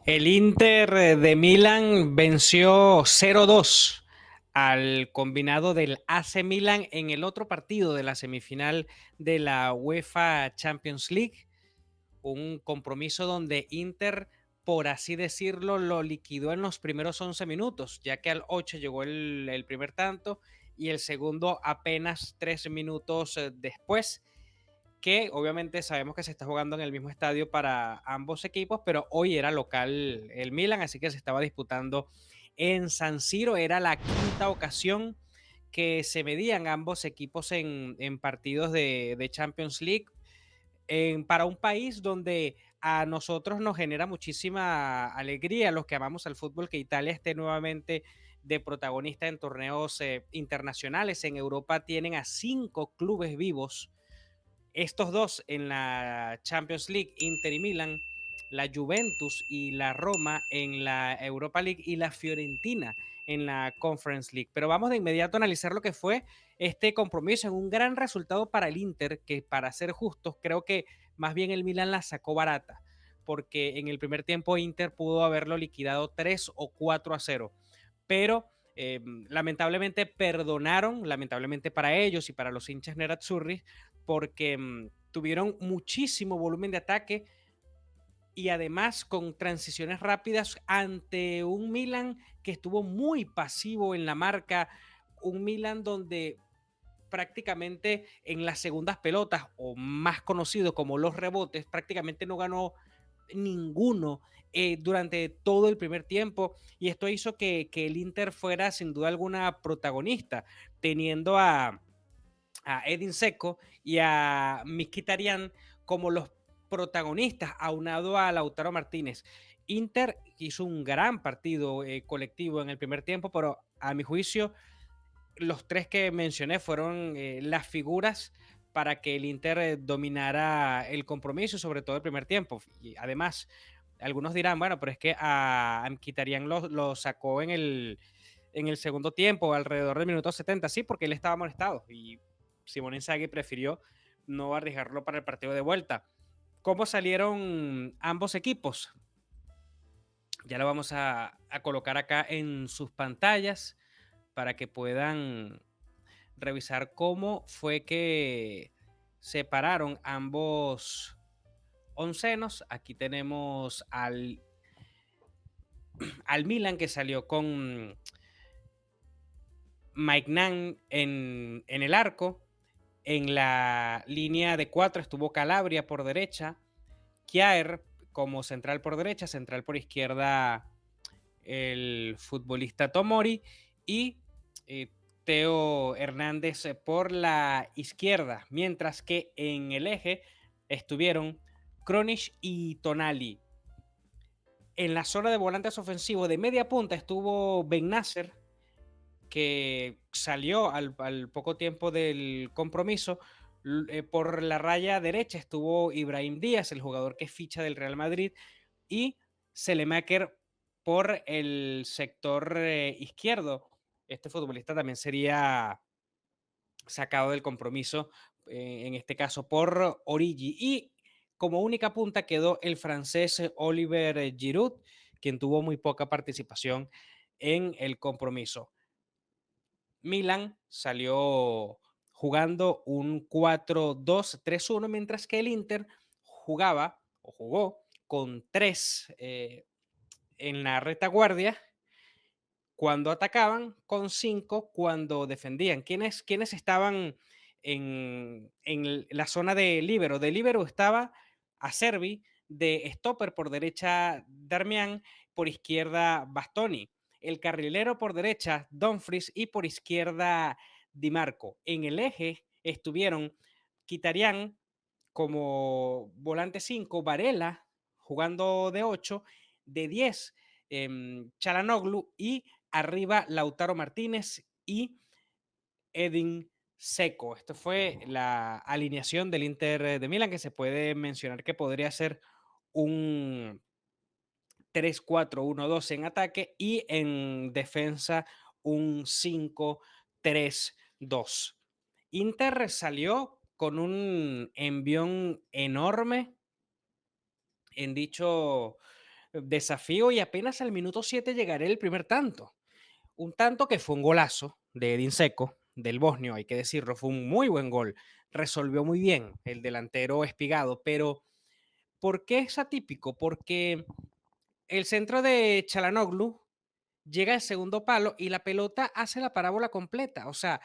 El Inter de Milán venció 0-2 al combinado del AC Milan en el otro partido de la semifinal de la UEFA Champions League. Un compromiso donde Inter, por así decirlo, lo liquidó en los primeros 11 minutos, ya que al 8 llegó el primer tanto y el segundo apenas 3 minutos después, que obviamente sabemos que se está jugando en el mismo estadio para ambos equipos, pero hoy era local el Milan, así que se estaba disputando en San Siro. Era la quinta ocasión que se medían ambos equipos en partidos de Champions League para un país donde a nosotros nos genera muchísima alegría, los que amamos al fútbol, que Italia esté nuevamente de protagonista en torneos internacionales. En Europa tienen a 5 clubes vivos, estos dos en la Champions League, Inter y Milan, la Juventus y la Roma en la Europa League y la Fiorentina en la Conference League. Pero vamos de inmediato a analizar lo que fue este compromiso en un gran resultado para el Inter, que para ser justos, creo que más bien el Milan la sacó barata, porque en el primer tiempo Inter pudo haberlo liquidado 3 o 4-0, pero lamentablemente perdonaron, lamentablemente para ellos y para los hinchas nerazzurri, porque tuvieron muchísimo volumen de ataque y además con transiciones rápidas ante un Milan que estuvo muy pasivo en la marca, un Milan donde prácticamente en las segundas pelotas, o más conocido como los rebotes, prácticamente no ganó ninguno durante todo el primer tiempo, y esto hizo que el Inter fuera sin duda alguna protagonista, teniendo a Edin Seco y a Mkhitaryan como los protagonistas, aunado a Lautaro Martínez. Inter hizo un gran partido colectivo en el primer tiempo, pero a mi juicio los tres que mencioné fueron las figuras para que el Inter dominara el compromiso, sobre todo el primer tiempo. Y además, algunos dirán, bueno, pero es que a Mkhitaryan lo sacó en el segundo tiempo, alrededor del minuto 70, sí, porque él estaba molestado y Simone Inzaghi prefirió no arriesgarlo para el partido de vuelta. ¿Cómo salieron ambos equipos? Ya lo vamos a colocar acá en sus pantallas para que puedan revisar cómo fue que separaron ambos oncenos. Aquí tenemos al Milan, que salió con Mike Nan en el arco. En la línea de 4 estuvo Calabria por derecha, Kjaer como central por derecha, central por izquierda el futbolista Tomori y Teo Hernández por la izquierda, mientras que en el eje estuvieron Kronic y Tonali. En la zona de volantes ofensivos de media punta estuvo Ben Nasser, que salió al poco tiempo del compromiso. Por la raya derecha estuvo Ibrahim Díaz, el jugador que es ficha del Real Madrid, y Selemaker por el sector izquierdo. Este futbolista también sería sacado del compromiso, en este caso por Origi. Y como única punta quedó el francés Oliver Giroud, quien tuvo muy poca participación en el compromiso. Milan salió jugando un 4-2-3-1, mientras que el Inter jugaba o jugó con tres en la retaguardia cuando atacaban, con 5 cuando defendían. ¿Quiénes estaban en la zona de líbero? De líbero estaba Acerbi, de stopper por derecha Darmian, por izquierda Bastoni. El carrilero por derecha Dumfries y por izquierda Di Marco. En el eje estuvieron Kitarian como volante 5, Varela jugando de 8, de 10 Chalanoglu, y arriba Lautaro Martínez y Edin Seco. Esto fue la alineación del Inter de Milán, que se puede mencionar que podría ser un 3-4-1-2 en ataque y en defensa un 5-3-2. Inter salió con un envión enorme en dicho desafío y apenas al minuto 7 llegará el primer tanto. Un tanto que fue un golazo de Edin Dzeko, del bosnio, hay que decirlo, fue un muy buen gol. Resolvió muy bien el delantero Espigado, pero ¿por qué es atípico? Porque el centro de Çalhanoğlu llega al segundo palo y la pelota hace la parábola completa. O sea,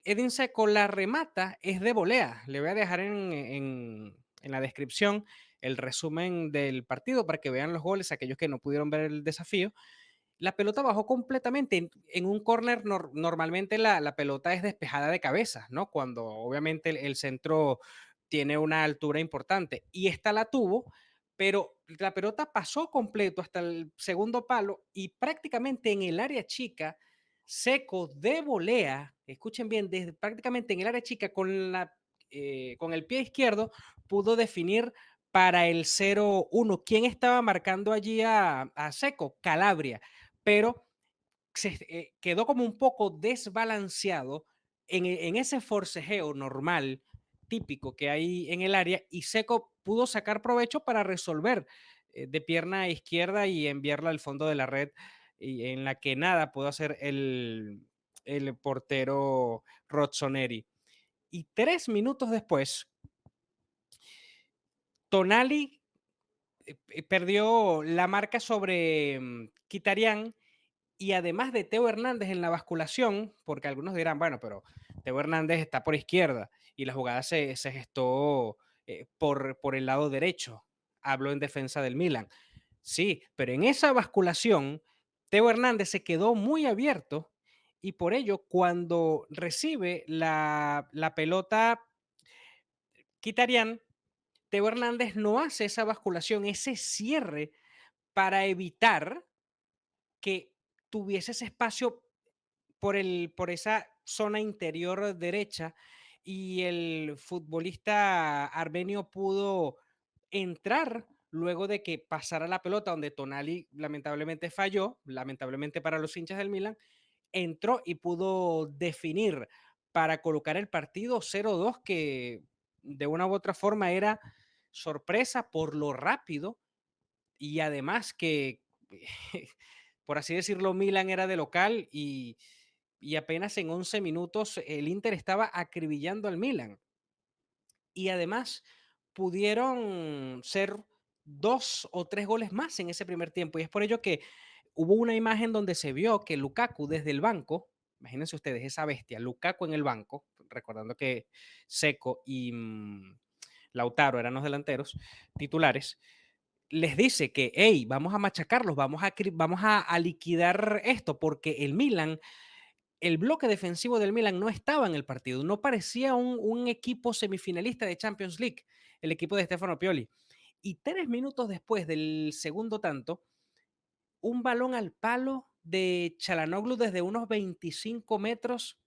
Edin Dzeko la remata, es de volea. Le voy a dejar en la descripción el resumen del partido para que vean los goles, aquellos que no pudieron ver el desafío. La pelota bajó completamente. En un córner normalmente la pelota es despejada de cabeza, ¿no? Cuando obviamente el centro tiene una altura importante. Y esta la tuvo, pero la pelota pasó completo hasta el segundo palo y prácticamente en el área chica, Seco de volea, escuchen bien, desde prácticamente en el área chica con el pie izquierdo pudo definir para el 0-1. ¿Quién estaba marcando allí a Seco? Calabria, pero quedó como un poco desbalanceado en ese forcejeo normal, típico que hay en el área, y Seco pudo sacar provecho para resolver de pierna izquierda y enviarla al fondo de la red, y en la que nada pudo hacer el portero Rozzoneri. Y 3 minutos después, Tonali perdió la marca sobre Kitarian. Y además de Teo Hernández en la basculación, porque algunos dirán, bueno, pero Teo Hernández está por izquierda y la jugada se gestó por el lado derecho. Hablo en defensa del Milan. Sí, pero en esa basculación, Teo Hernández se quedó muy abierto y por ello, cuando recibe la pelota Kitarian, Teo Hernández no hace esa basculación, ese cierre para evitar que tuviese ese espacio por esa zona interior derecha y el futbolista armenio pudo entrar luego de que pasara la pelota donde Tonali lamentablemente falló, lamentablemente para los hinchas del Milan, entró y pudo definir para colocar el partido 0-2 que de una u otra forma era sorpresa por lo rápido y además que, por así decirlo, Milan era de local y apenas en 11 minutos el Inter estaba acribillando al Milan. Y además pudieron ser 2 o 3 goles más en ese primer tiempo. Y es por ello que hubo una imagen donde se vio que Lukaku desde el banco, imagínense ustedes esa bestia, Lukaku en el banco, recordando que Seco y Lautaro eran los delanteros titulares, les dice que, hey, vamos a machacarlos, vamos a liquidar esto, porque el Milan, el bloque defensivo del Milan no estaba en el partido, no parecía un equipo semifinalista de Champions League, el equipo de Stefano Pioli. Y 3 minutos después del segundo tanto, un balón al palo de Çalhanoğlu desde unos 25 metros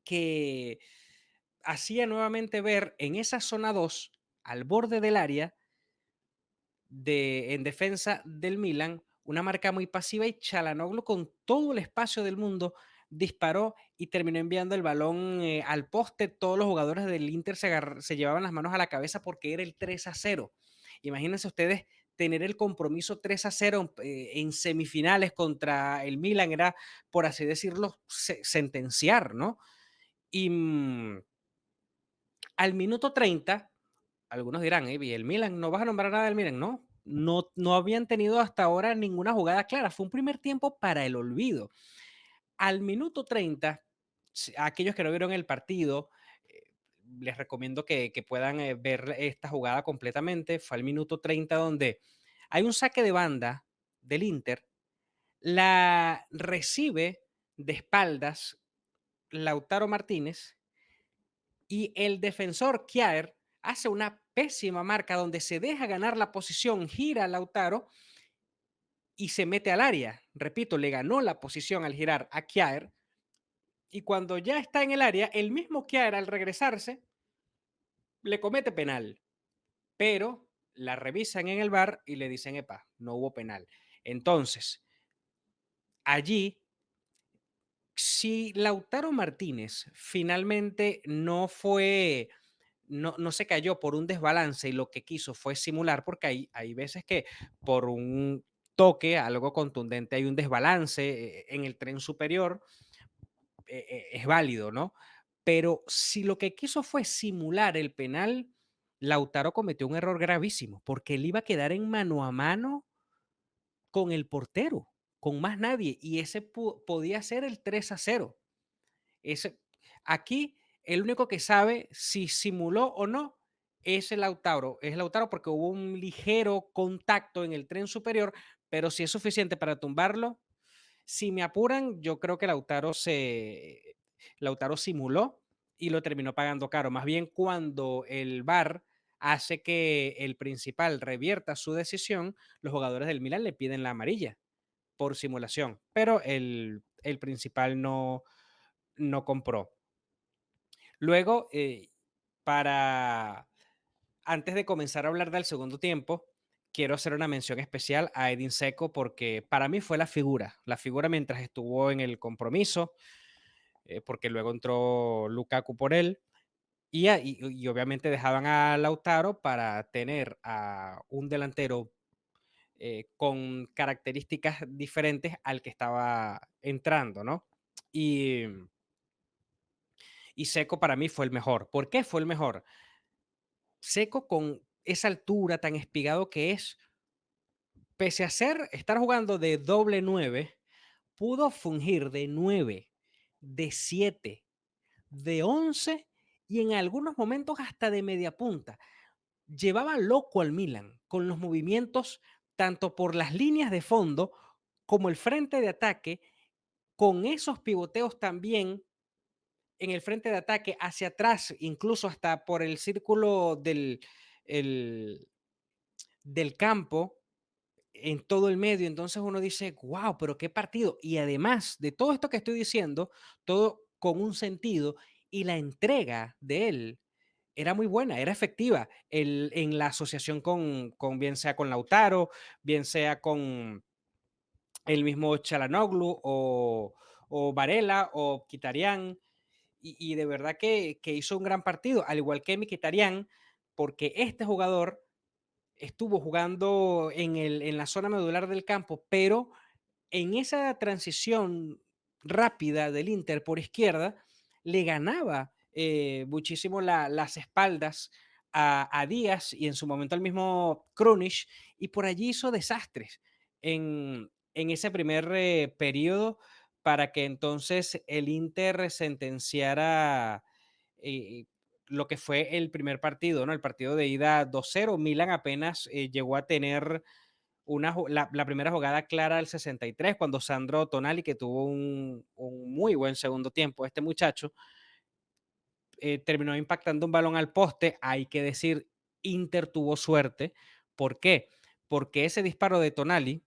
que hacía nuevamente ver en esa zona 2, al borde del área, en defensa del Milan, una marca muy pasiva y Çalhanoğlu con todo el espacio del mundo disparó y terminó enviando el balón al poste. Todos los jugadores del Inter se llevaban las manos a la cabeza porque era el 3-0. Imagínense ustedes tener el compromiso 3-0 en semifinales contra el Milan, era, por así decirlo, sentenciar, ¿no? Y al minuto 30 algunos dirán, ¿y el Milan? ¿No vas a nombrar nada del Milan? No, no habían tenido hasta ahora ninguna jugada clara. Fue un primer tiempo para el olvido. Al minuto 30, a aquellos que no vieron el partido, les recomiendo que puedan ver esta jugada completamente. Fue al minuto 30 donde hay un saque de banda del Inter, la recibe de espaldas Lautaro Martínez y el defensor Kjaer hace una pésima marca donde se deja ganar la posición, gira a Lautaro y se mete al área. Repito, le ganó la posición al girar a Kjaer y cuando ya está en el área, el mismo Kjaer al regresarse le comete penal, pero la revisan en el VAR y le dicen, epa, no hubo penal. Entonces, allí, si Lautaro Martínez finalmente no se cayó por un desbalance y lo que quiso fue simular, porque hay veces que por un toque, algo contundente, hay un desbalance en el tren superior, es válido, ¿no? Pero si lo que quiso fue simular el penal, Lautaro cometió un error gravísimo, porque él iba a quedar en mano a mano con el portero, con más nadie, y ese podía ser el 3-0. Ese, aquí el único que sabe si simuló o no es Lautaro porque hubo un ligero contacto en el tren superior, pero si es suficiente para tumbarlo, si me apuran, yo creo que Lautaro simuló y lo terminó pagando caro. Más bien cuando el VAR hace que el principal revierta su decisión, los jugadores del Milan le piden la amarilla por simulación, pero el principal no compró. Luego, para antes de comenzar a hablar del segundo tiempo, quiero hacer una mención especial a Edin Dzeko porque para mí fue la figura mientras estuvo en el compromiso, porque luego entró Lukaku por él y obviamente dejaban a Lautaro para tener a un delantero con características diferentes al que estaba entrando, ¿no? Y, y Seco para mí fue el mejor. ¿Por qué fue el mejor? Seco con esa altura tan espigado que es, pese a estar jugando de doble 9, pudo fungir de 9, de 7, de 11 y en algunos momentos hasta de media punta. Llevaba loco al Milan con los movimientos tanto por las líneas de fondo como el frente de ataque, con esos pivoteos también en el frente de ataque hacia atrás, incluso hasta por el círculo el, del campo, en todo el medio. Entonces uno dice, wow, pero qué partido. Y además de todo esto que estoy diciendo, todo con un sentido y la entrega de él era muy buena, era efectiva en la asociación con bien sea con Lautaro, bien sea con el mismo Chalanoglu o Varela o Kitarian. Y de verdad que hizo un gran partido, al igual que Mkhitaryan, porque este jugador estuvo jugando en la zona medular del campo, pero en esa transición rápida del Inter por izquierda, le ganaba muchísimo las espaldas a Díaz y en su momento al mismo Krunic, y por allí hizo desastres en ese primer periodo para que entonces el Inter sentenciara lo que fue el primer partido, ¿no? El partido de ida 2-0. Milan apenas llegó a tener la primera jugada clara del 63, cuando Sandro Tonali, que tuvo un muy buen segundo tiempo, este muchacho, terminó impactando un balón al poste. Hay que decir, Inter tuvo suerte. ¿Por qué? Porque ese disparo de Tonali,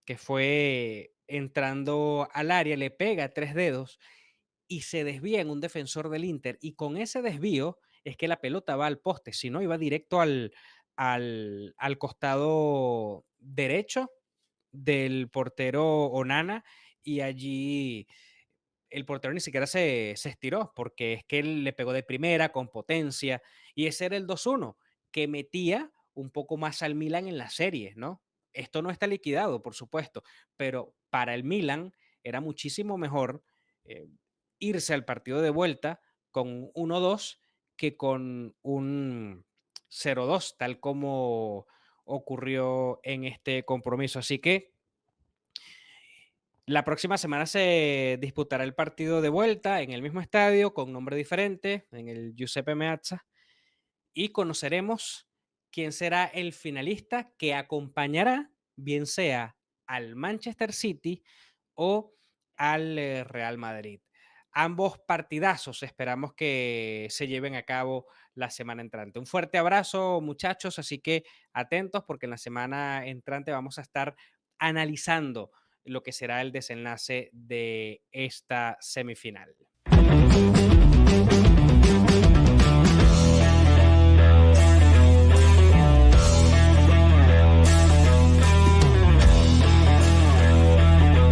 que fue entrando al área, le pega 3 dedos y se desvía en un defensor del Inter. Y con ese desvío es que la pelota va al poste, si no, iba directo al costado derecho del portero Onana, y allí el portero ni siquiera se estiró, porque es que él le pegó de primera, con potencia, y ese era el 2-1 que metía un poco más al Milan en la serie, ¿no? Esto no está liquidado, por supuesto, pero para el Milan era muchísimo mejor eh, irse al partido de vuelta con 1-2 que con un 0-2, tal como ocurrió en este compromiso. Así que la próxima semana se disputará el partido de vuelta en el mismo estadio, con nombre diferente, en el Giuseppe Meazza, y conoceremos quién será el finalista que acompañará, bien sea al Manchester City o al Real Madrid. Ambos partidazos esperamos que se lleven a cabo la semana entrante. Un fuerte abrazo, muchachos, así que atentos porque en la semana entrante vamos a estar analizando lo que será el desenlace de esta semifinal.